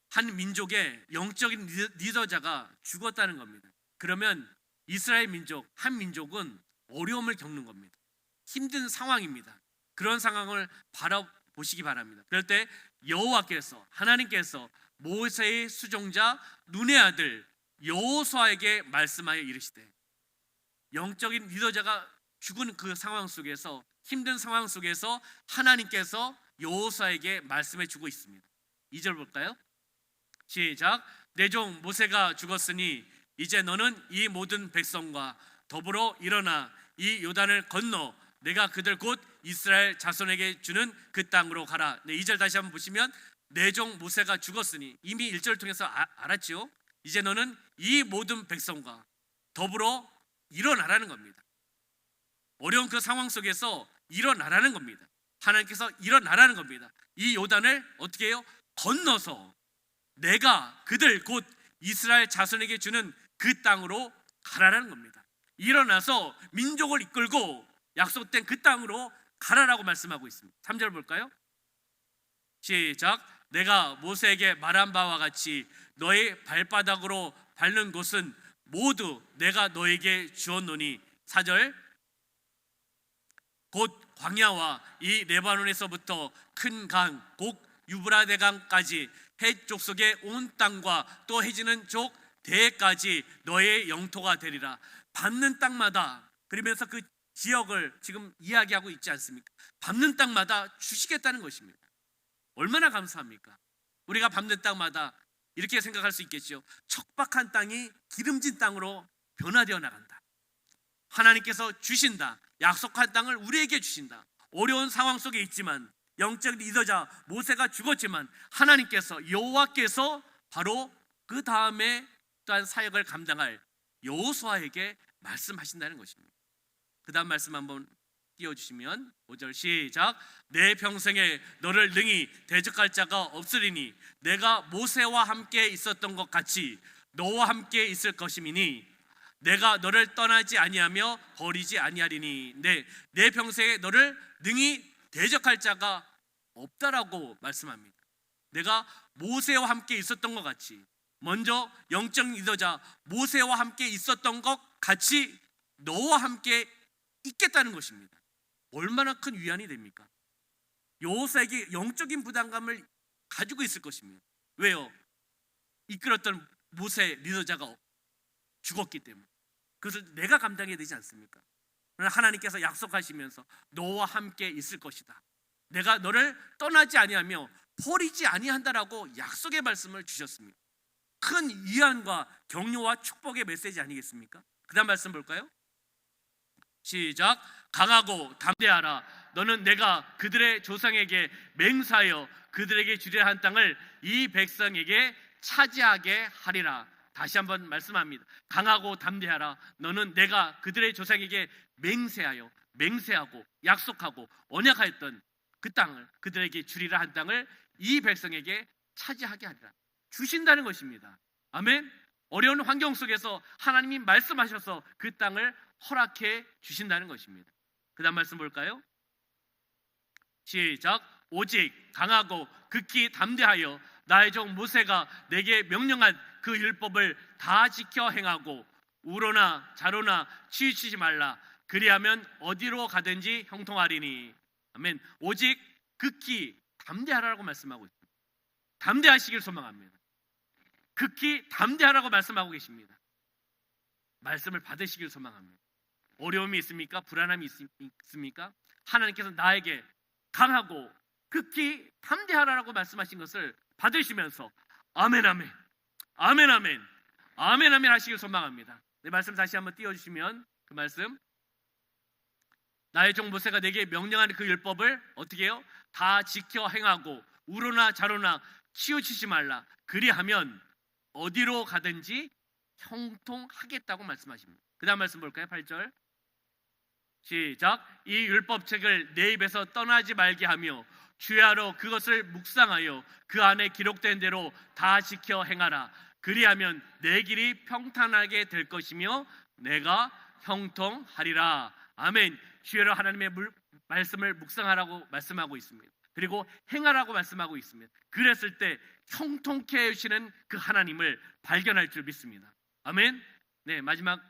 한 민족의 영적인 리더자가 죽었다는 겁니다. 그러면 이스라엘 민족, 한 민족은 어려움을 겪는 겁니다. 힘든 상황입니다. 그런 상황을 바라보시기 바랍니다. 그럴 때 여호와께서, 하나님께서 모세의 수종자 눈의 아들 여호수아에게 말씀하여 이르시되, 영적인 리더자가 죽은 그 상황 속에서, 힘든 상황 속에서 하나님께서 여호수아에게 말씀해 주고 있습니다. 2절 볼까요? 시작. 내 종 모세가 죽었으니 이제 너는 이 모든 백성과 더불어 일어나 이 요단을 건너 내가 그들 곧 이스라엘 자손에게 주는 그 땅으로 가라. 2절 다시 한번 보시면 내 종 모세가 죽었으니, 이미 1절을 통해서 알았죠. 이제 너는 이 모든 백성과 더불어 일어나라는 겁니다. 어려운 그 상황 속에서 일어나라는 겁니다. 하나님께서 일어나라는 겁니다. 이 요단을 어떻게 해요? 건너서 내가 그들 곧 이스라엘 자손에게 주는 그 땅으로 가라라는 겁니다. 일어나서 민족을 이끌고 약속된 그 땅으로 가라라고 말씀하고 있습니다. 3절 볼까요? 시작. 내가 모세에게 말한 바와 같이 너의 발바닥으로 밟는 곳은 모두 내가 너에게 주었노니. 4절. 곧 광야와 이 레바논에서부터 큰 강, 곧 유브라데 강까지 헷 족속의 온 땅과 또 해지는 족 대까지 너의 영토가 되리라. 밟는 땅마다, 그러면서 그 지역을 지금 이야기하고 있지 않습니까? 밟는 땅마다 주시겠다는 것입니다. 얼마나 감사합니까? 우리가 밟는 땅마다 이렇게 생각할 수 있겠죠. 척박한 땅이 기름진 땅으로 변화되어 나간다. 하나님께서 주신다. 약속한 땅을 우리에게 주신다. 어려운 상황 속에 있지만, 영적 리더자 모세가 죽었지만 하나님께서, 여호와께서 바로 그 다음에 또한 사역을 감당할 여호수아에게 말씀하신다는 것입니다. 그 다음 말씀 한번 띄워주시면 5절 시작. 내 평생에 너를 능히 대적할 자가 없으리니 내가 모세와 함께 있었던 것 같이 너와 함께 있을 것임이니 내가 너를 떠나지 아니하며 버리지 아니하리니 내 평생에 너를 능히 대적할 자가 없다라고 말씀합니다. 내가 모세와 함께 있었던 것 같이, 먼저 영적 리더자 모세와 함께 있었던 것 같이 너와 함께 있겠다는 것입니다. 얼마나 큰 위안이 됩니까? 여호수아에게 영적인 부담감을 가지고 있을 것입니다. 왜요? 이끌었던 모세 리더자가 죽었기 때문에. 그것을 내가 감당해야 되지 않습니까? 그러나 하나님께서 약속하시면서 너와 함께 있을 것이다, 내가 너를 떠나지 아니하며 버리지 아니한다라고 약속의 말씀을 주셨습니다. 큰 위안과 격려와 축복의 메시지 아니겠습니까? 그 다음 말씀 볼까요? 시작. 강하고 담대하라. 너는 내가 그들의 조상에게 맹세하여 그들에게 주려 한 땅을 이 백성에게 차지하게 하리라. 다시 한번 말씀합니다. 강하고 담대하라. 너는 내가 그들의 조상에게 맹세하고 약속하고 언약하였던 그 땅을, 그들에게 주리라 한 땅을 이 백성에게 차지하게 하리라. 주신다는 것입니다. 아멘. 어려운 환경 속에서 하나님이 말씀하셔서 그 땅을 허락해 주신다는 것입니다. 그 다음 말씀 볼까요? 시작. 오직 강하고 극히 담대하여 나의 종 모세가 내게 명령한 그 율법을 다 지켜 행하고 우로나 자로나 치우치지 말라. 그리하면 어디로 가든지 형통하리니. 아멘. 오직 극히 담대하라고 말씀하고 있습니다. 담대하시길 소망합니다. 극히 담대하라고 말씀하고 계십니다. 말씀을 받으시길 소망합니다. 어려움이 있습니까? 불안함이 있습니까? 하나님께서 나에게 강하고 극히 담대하라고 말씀하신 것을 받으시면서 아멘 아멘 아멘 아멘 아멘 아멘 하시길 소망합니다. 네, 말씀 다시 한번 띄워주시면 그 말씀. 나의 종 모세가 내게 명령하는 그 율법을 어떻게 해요? 다 지켜 행하고 우로나 자로나 치우치지 말라. 그리하면 어디로 가든지 형통하겠다고 말씀하십니다. 그 다음 말씀 볼까요? 8절 시작. 이 율법책을 내 입에서 떠나지 말게 하며 주야로 그것을 묵상하여 그 안에 기록된 대로 다 지켜 행하라. 그리하면 내 길이 평탄하게 될 것이며 내가 형통하리라. 아멘. 주야로 하나님의 말씀을 묵상하라고 말씀하고 있습니다. 그리고 행하라고 말씀하고 있습니다. 그랬을 때 형통케 해주시는 그 하나님을 발견할 줄 믿습니다. 아멘. 네, 마지막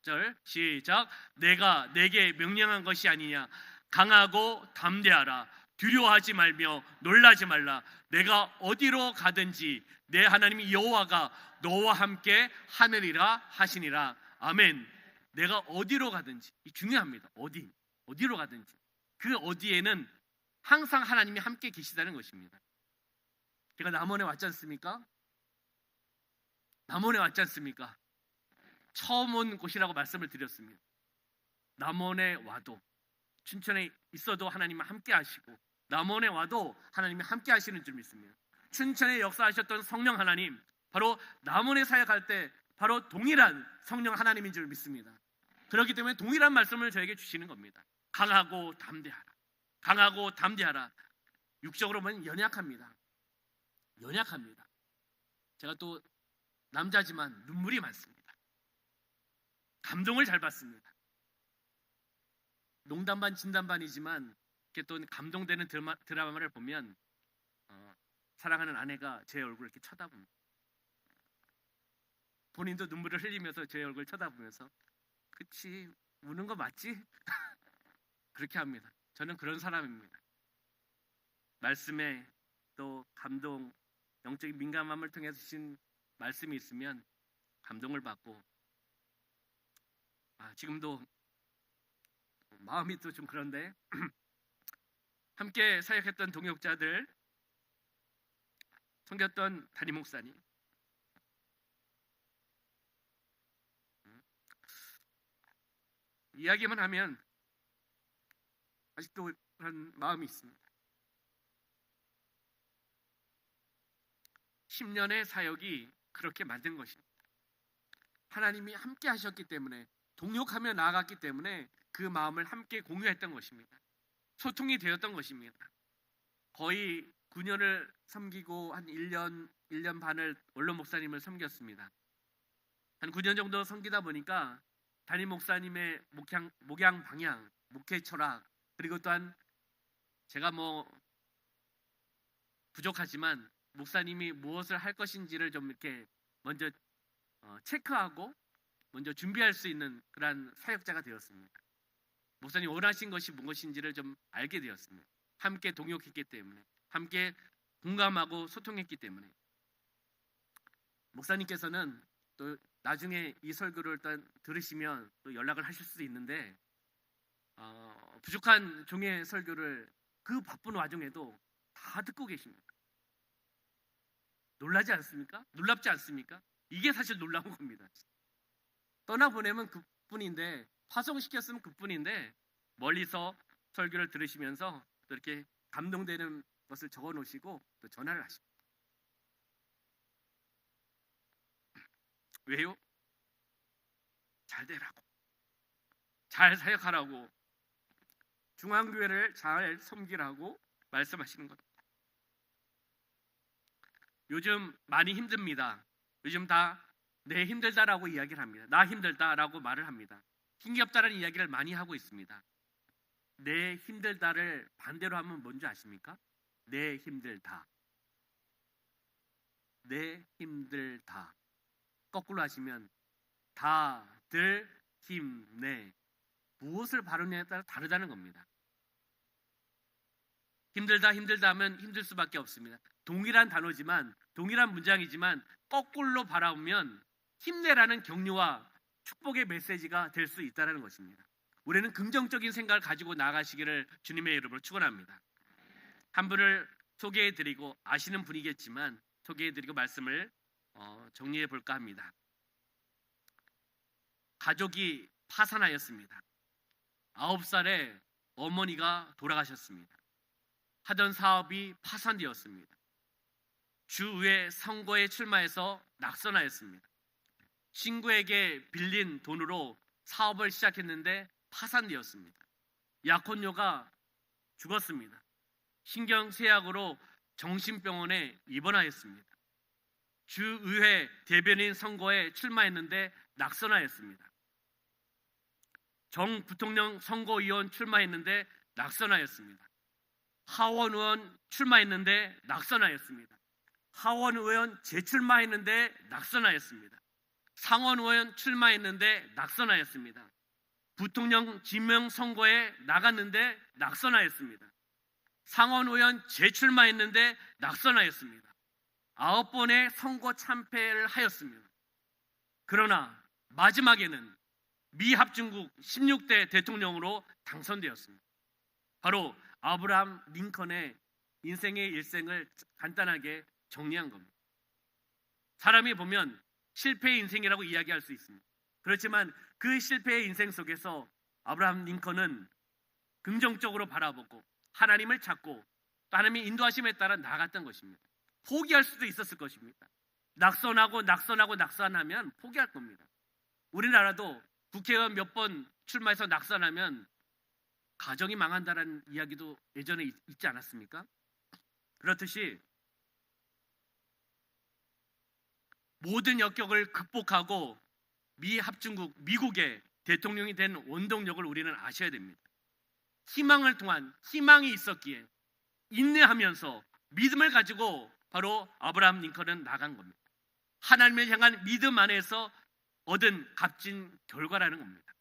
절 시작. 내가 내게 명령한 것이 아니냐. 강하고 담대하라. 두려워하지 말며 놀라지 말라. 내가 어디로 가든지 내 하나님 여호와가 너와 함께 하느니라 하시니라. 아멘. 내가 어디로 가든지, 중요합니다. 어디로 가든지 그 어디에는 항상 하나님이 함께 계시다는 것입니다. 제가 남원에 왔지 않습니까? 처음 온 곳이라고 말씀을 드렸습니다. 남원에 와도, 춘천에 있어도 하나님은 함께 하시고 남원에 와도 하나님이 함께 하시는 줄 믿습니다. 춘천에 역사하셨던 성령 하나님, 바로 남원에 사역할 때 바로 동일한 성령 하나님인 줄 믿습니다. 그렇기 때문에 동일한 말씀을 저에게 주시는 겁니다. 강하고 담대하라. 강하고 담대하라. 육적으로 보면 연약합니다. 제가 또 남자지만 눈물이 많습니다. 감동을 잘 받습니다. 농담 반 진담 반이지만 이렇게 또 감동되는 드라마를 보면 사랑하는 아내가 제 얼굴을 이렇게 쳐다봅니다. 본인도 눈물을 흘리면서 제 얼굴을 쳐다보면서 그치, 우는 거 맞지? 그렇게 합니다. 저는 그런 사람입니다. 말씀에 또 감동, 영적인 민감함을 통해서 주신 말씀이 있으면 감동을 받고, 지금도 마음이 또 좀 그런데 함께 사역했던 동역자들, 섬겼던 담임 목사님, 이야기만 하면 아직도 그런 마음이 있습니다. 10년의 사역이 그렇게 만든 것입니다. 하나님이 함께 하셨기 때문에, 동역하며 나아갔기 때문에 그 마음을 함께 공유했던 것입니다. 소통이 되었던 것입니다. 거의 9년을 섬기고 한 1년 반을 원로 목사님을 섬겼습니다. 한 9년 정도 섬기다 보니까 담임 목사님의 목양 방향, 목회 철학, 그리고 또한 제가 부족하지만 목사님이 무엇을 할 것인지를 좀 이렇게 먼저 체크하고 먼저 준비할 수 있는 그런 사역자가 되었습니다. 목사님 원하신 것이 무엇인지를 좀 알게 되었습니다. 함께 동역했기 때문에, 함께 공감하고 소통했기 때문에. 목사님께서는 또 나중에 이 설교를 일단 들으시면 또 연락을 하실 수도 있는데, 부족한 종의 설교를 그 바쁜 와중에도 다 듣고 계십니다. 놀라지 않습니까? 놀랍지 않습니까? 이게 사실 놀라운 겁니다. 떠나보내면 그뿐인데, 파송시켰으면 그뿐인데 멀리서 설교를 들으시면서 또 이렇게 감동되는 것을 적어 놓으시고 또 전화를 하십니다. 왜요? 잘 되라고, 잘 사역하라고, 중앙교회를 잘 섬기라고 말씀하시는 겁니다. 요즘 많이 힘듭니다. 요즘 다 내 힘들다라고 이야기를 합니다. 나 힘들다라고 말을 합니다. 힘겹다라는 이야기를 많이 하고 있습니다. 내 힘들다를 반대로 하면 뭔지 아십니까? 내 힘들다. 내 힘들다. 거꾸로 하시면 다들 힘내. 무엇을 발음하냐에 따라 다르다는 겁니다. 힘들다 하면 힘들 수밖에 없습니다. 동일한 단어지만, 동일한 문장이지만 거꾸로 바라보면 힘내라는 격려와 축복의 메시지가 될 수 있다는 것입니다. 우리는 긍정적인 생각을 가지고 나아가시기를 주님의 이름으로 축원합니다. 한 분을 소개해드리고, 아시는 분이겠지만 소개해드리고 말씀을 정리해 볼까 합니다. 가족이 파산하였습니다. 9살에 어머니가 돌아가셨습니다. 하던 사업이 파산되었습니다. 주의회 선거에 출마해서 낙선하였습니다. 친구에게 빌린 돈으로 사업을 시작했는데 파산되었습니다. 약혼녀가 죽었습니다. 신경쇠약으로 정신병원에 입원하였습니다. 주의회 대변인 선거에 출마했는데 낙선하였습니다. 정 부통령 선거위원 출마했는데 낙선하였습니다. 하원 의원 출마했는데 낙선하였습니다. 하원 의원 재출마했는데 낙선하였습니다. 상원 의원 출마했는데 낙선하였습니다. 부통령 지명 선거에 나갔는데 낙선하였습니다. 상원 의원 재출마했는데 낙선하였습니다. 9번의 선거 참패를 하였습니다. 그러나 마지막에는 미합중국 16대 대통령으로 당선되었습니다. 바로 아브라함 링컨의 인생의 일생을 간단하게 정리한 겁니다. 사람이 보면 실패의 인생이라고 이야기할 수 있습니다. 그렇지만 그 실패의 인생 속에서 아브라함 링컨은 긍정적으로 바라보고 하나님을 찾고 하나님의 인도하심에 따라 나아갔던 것입니다. 포기할 수도 있었을 것입니다. 낙선하면 포기할 겁니다. 우리나라도 국회의원 몇 번 출마해서 낙선하면 가정이 망한다는 이야기도 예전에 있지 않았습니까? 그렇듯이 모든 역경을 극복하고 미합중국, 미국의 대통령이 된 원동력을 우리는 아셔야 됩니다. 희망을 통한 희망이 있었기에 인내하면서 믿음을 가지고 바로 아브라함 링컨은 나간 겁니다. 하나님을 향한 믿음 안에서 얻은 값진 결과라는 겁니다.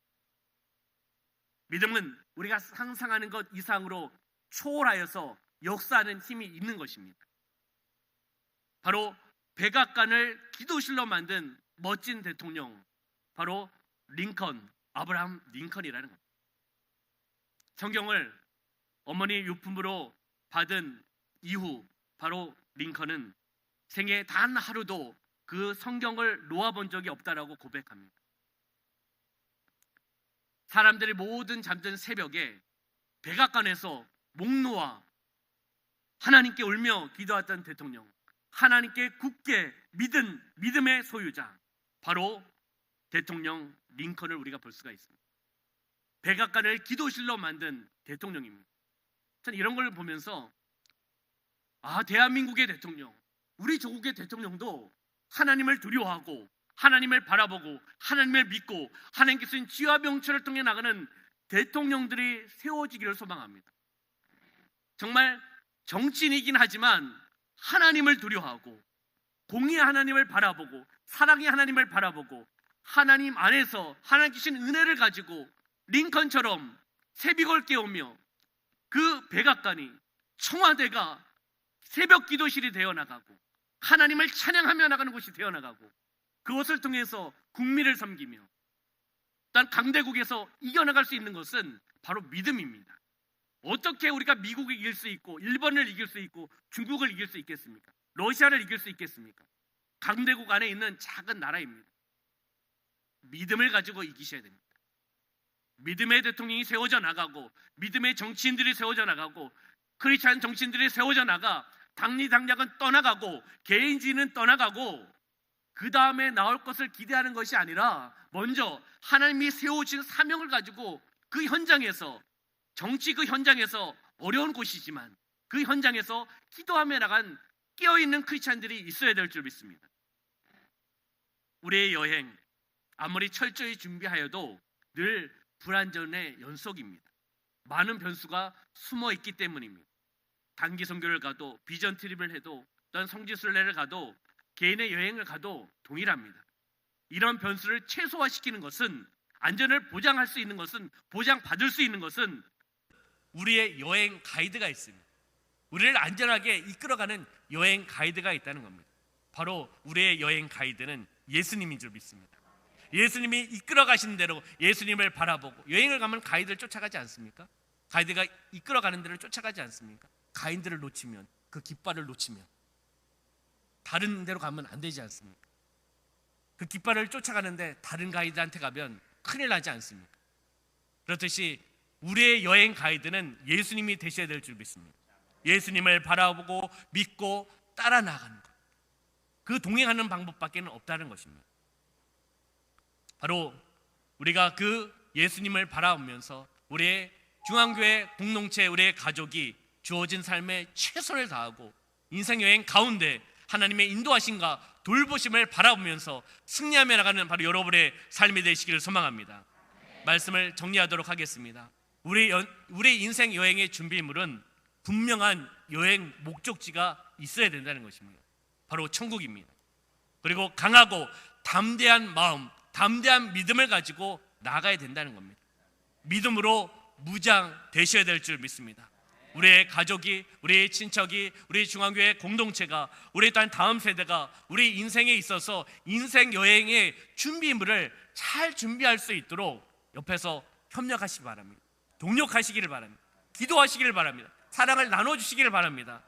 믿음은 우리가 상상하는 것 이상으로 초월하여서 역사하는 힘이 있는 것입니다. 바로 백악관을 기도실로 만든 멋진 대통령, 바로 아브라함 링컨이라는 겁니다. 성경을 어머니 유품으로 받은 이후 바로 링컨은 생애 단 하루도 그 성경을 놓아본 적이 없다라고 고백합니다. 사람들이 모든 잠든 새벽에 백악관에서 목 놓아 하나님께 울며 기도했던 대통령, 하나님께 굳게 믿은 믿음의 소유자, 바로 대통령 링컨을 우리가 볼 수가 있습니다. 백악관을 기도실로 만든 대통령입니다. 저는 이런 걸 보면서 대한민국의 대통령, 우리 조국의 대통령도 하나님을 두려워하고 하나님을 바라보고 하나님을 믿고 하나님께서 주신 지혜와 명철을 통해 나가는 대통령들이 세워지기를 소망합니다. 정말 정치인이긴 하지만 하나님을 두려워하고 공의의 하나님을 바라보고 사랑의 하나님을 바라보고 하나님 안에서 하나님 주신 은혜를 가지고 링컨처럼 새벽을 깨우며 그 백악관이 청와대가 새벽 기도실이 되어나가고 하나님을 찬양하며 나가는 곳이 되어나가고 그것을 통해서 국민을 섬기며 또한 강대국에서 이겨나갈 수 있는 것은 바로 믿음입니다. 어떻게 우리가 미국을 이길 수 있고 일본을 이길 수 있고 중국을 이길 수 있겠습니까? 러시아를 이길 수 있겠습니까? 강대국 안에 있는 작은 나라입니다. 믿음을 가지고 이기셔야 됩니다. 믿음의 대통령이 세워져 나가고 믿음의 정치인들이 세워져 나가고 크리스찬 정치인들이 세워져 나가 당리당략은 떠나가고 개인주의는 떠나가고 그 다음에 나올 것을 기대하는 것이 아니라 먼저 하나님이 세우신 사명을 가지고 그 현장에서 정치 그 현장에서 어려운 곳이지만 그 현장에서 기도하며 나간 깨어있는 크리스찬들이 있어야 될 줄 믿습니다. 우리의 여행 아무리 철저히 준비하여도 늘 불안전의 연속입니다. 많은 변수가 숨어 있기 때문입니다. 단기 선교를 가도 비전 트립을 해도 또한 성지순례를 가도 개인의 여행을 가도 동일합니다. 이런 변수를 최소화시키는 것은 안전을 보장할 수 있는 것은 보장받을 수 있는 것은 우리의 여행 가이드가 있습니다. 우리를 안전하게 이끌어가는 여행 가이드가 있다는 겁니다. 바로 우리의 여행 가이드는 예수님인 줄 믿습니다. 예수님이 이끌어가시는 대로 예수님을 바라보고 여행을 가면 가이드를 쫓아가지 않습니까? 가이드가 이끌어가는 대로 쫓아가지 않습니까? 가이드를 놓치면 그 깃발을 놓치면 다른 데로 가면 안 되지 않습니까? 그 깃발을 쫓아가는데 다른 가이드한테 가면 큰일 나지 않습니까? 그렇듯이 우리의 여행 가이드는 예수님이 되셔야 될 줄 믿습니다. 예수님을 바라보고 믿고 따라 나가는 것, 그 동행하는 방법밖에 없다는 것입니다. 바로 우리가 그 예수님을 바라보면서 우리의 중앙교회 공동체, 우리의 가족이 주어진 삶에 최선을 다하고 인생 여행 가운데 하나님의 인도하심과 돌보심을 바라보면서 승리하며 나가는 바로 여러분의 삶이 되시기를 소망합니다. 말씀을 정리하도록 하겠습니다. 우리 인생 여행의 준비물은 분명한 여행 목적지가 있어야 된다는 것입니다. 바로 천국입니다. 그리고 강하고 담대한 마음, 담대한 믿음을 가지고 나가야 된다는 겁니다. 믿음으로 무장 되셔야 될 줄 믿습니다. 우리의 가족이, 우리의 친척이, 우리 중앙교회 공동체가, 우리 또한 다음 세대가 우리 인생에 있어서 인생 여행의 준비물을 잘 준비할 수 있도록 옆에서 협력하시기 바랍니다. 동력하시기를 바랍니다. 기도하시기를 바랍니다. 사랑을 나눠주시기를 바랍니다.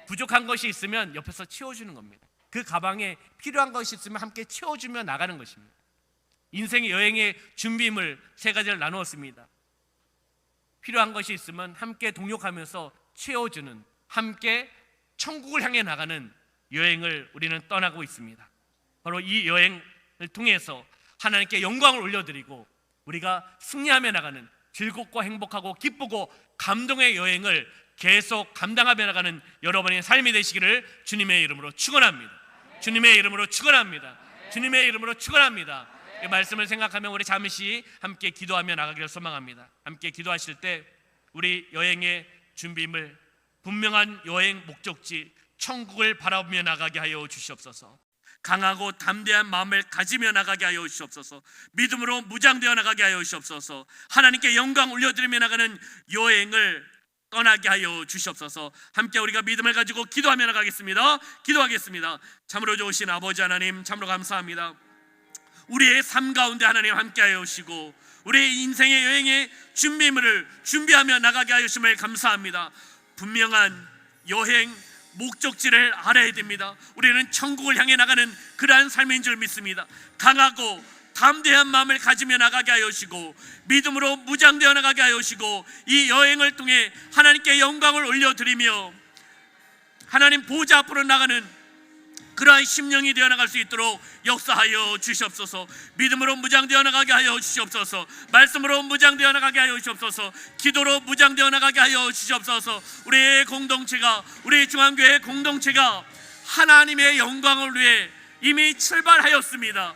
부족한 것이 있으면 옆에서 채워주는 겁니다. 그 가방에 필요한 것이 있으면 함께 채워주며 나가는 것입니다. 인생의 여행의 준비물 3가지를 나누었습니다. 필요한 것이 있으면 함께 동력하면서 채워주는, 함께 천국을 향해 나가는 여행을 우리는 떠나고 있습니다. 바로 이 여행을 통해서 하나님께 영광을 올려드리고 우리가 승리하며 나가는 즐겁고 행복하고 기쁘고 감동의 여행을 계속 감당하며 나가는 여러분의 삶이 되시기를 주님의 이름으로 축원합니다. 주님의 이름으로 축원합니다. 주님의 이름으로 축원합니다. 이 말씀을 생각하며 우리 잠시 함께 기도하며 나가기를 소망합니다. 함께 기도하실 때 우리 여행의 준비물, 분명한 여행 목적지 천국을 바라보며 나가게 하여 주시옵소서. 강하고 담대한 마음을 가지며 나가게 하여 주시옵소서. 믿음으로 무장되어 나가게 하여 주시옵소서. 하나님께 영광 올려드리며 나가는 여행을 떠나게 하여 주시옵소서. 함께 우리가 믿음을 가지고 기도하며 나가겠습니다. 기도하겠습니다. 참으로 좋으신 아버지 하나님, 참으로 감사합니다. 우리의 삶 가운데 하나님 함께하여 주시고 우리의 인생의 여행의 준비물을 준비하며 나가게 하여 주심을 감사합니다. 분명한 여행 목적지를 알아야 됩니다. 우리는 천국을 향해 나가는 그러한 삶인 줄 믿습니다. 강하고 담대한 마음을 가지며 나가게 하여 주시고 믿음으로 무장되어 나가게 하여 주시고 이 여행을 통해 하나님께 영광을 올려드리며 하나님 보좌 앞으로 나가는 그러한 심령이 되어 나갈 수 있도록 역사하여 주시옵소서. 믿음으로 무장되어 나가게 하여 주시옵소서. 말씀으로 무장되어 나가게 하여 주시옵소서. 기도로 무장되어 나가게 하여 주시옵소서. 우리의 공동체가, 우리 중앙교회 공동체가 하나님의 영광을 위해 이미 출발하였습니다.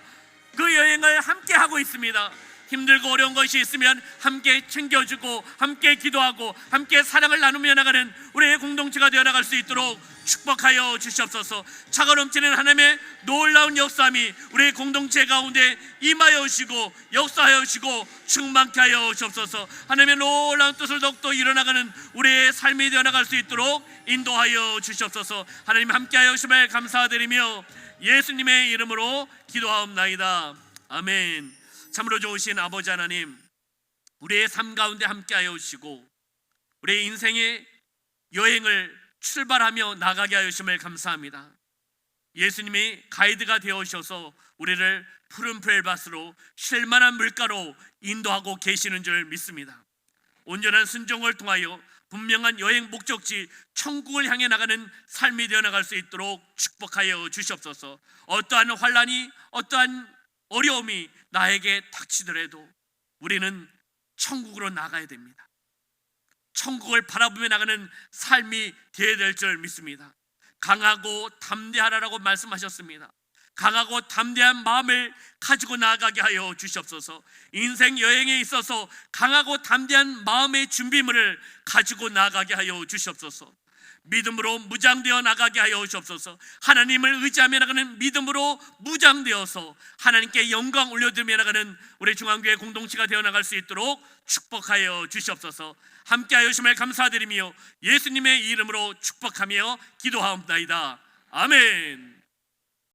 그 여행을 함께 하고 있습니다. 힘들고 어려운 것이 있으면 함께 챙겨주고 함께 기도하고 함께 사랑을 나누며 나가는 우리의 공동체가 되어 나갈 수 있도록 축복하여 주시옵소서. 차가 넘치는 하나님의 놀라운 역사함이 우리의 공동체 가운데 임하여 주시고 역사하여 주시고 충만케 하여 주옵소서. 하나님의 놀라운 뜻을 더욱더 이뤄나가는 우리의 삶이 되어 나갈 수 있도록 인도하여 주시옵소서. 하나님 함께하여 주심을 감사드리며 예수님의 이름으로 기도하옵나이다. 아멘. 참으로 좋으신 아버지 하나님, 우리의 삶 가운데 함께하여 주시고 우리의 인생의 여행을 출발하며 나가게 하여 주심을 감사합니다. 예수님이 가이드가 되어 주셔서 우리를 푸른 풀밭으로 쉴만한 물가로 인도하고 계시는 줄 믿습니다. 온전한 순종을 통하여 분명한 여행 목적지 천국을 향해 나가는 삶이 되어 나갈 수 있도록 축복하여 주시옵소서. 어떠한 환난이, 어떠한 어려움이 나에게 닥치더라도 우리는 천국으로 나가야 됩니다. 천국을 바라보며 나가는 삶이 되어야 될 줄 믿습니다. 강하고 담대하라고 말씀하셨습니다. 강하고 담대한 마음을 가지고 나아가게 하여 주시옵소서. 인생 여행에 있어서 강하고 담대한 마음의 준비물을 가지고 나아가게 하여 주시옵소서. 믿음으로 무장되어 나가게 하여 주옵소서. 하나님을 의지하며 나가는 믿음으로 무장되어서 하나님께 영광 올려드리며 나가는 우리 중앙교회 공동체가 되어 나갈 수 있도록 축복하여 주시옵소서. 함께하여 주심을 감사드리며 예수님의 이름으로 축복하며 기도하옵나이다. 아멘.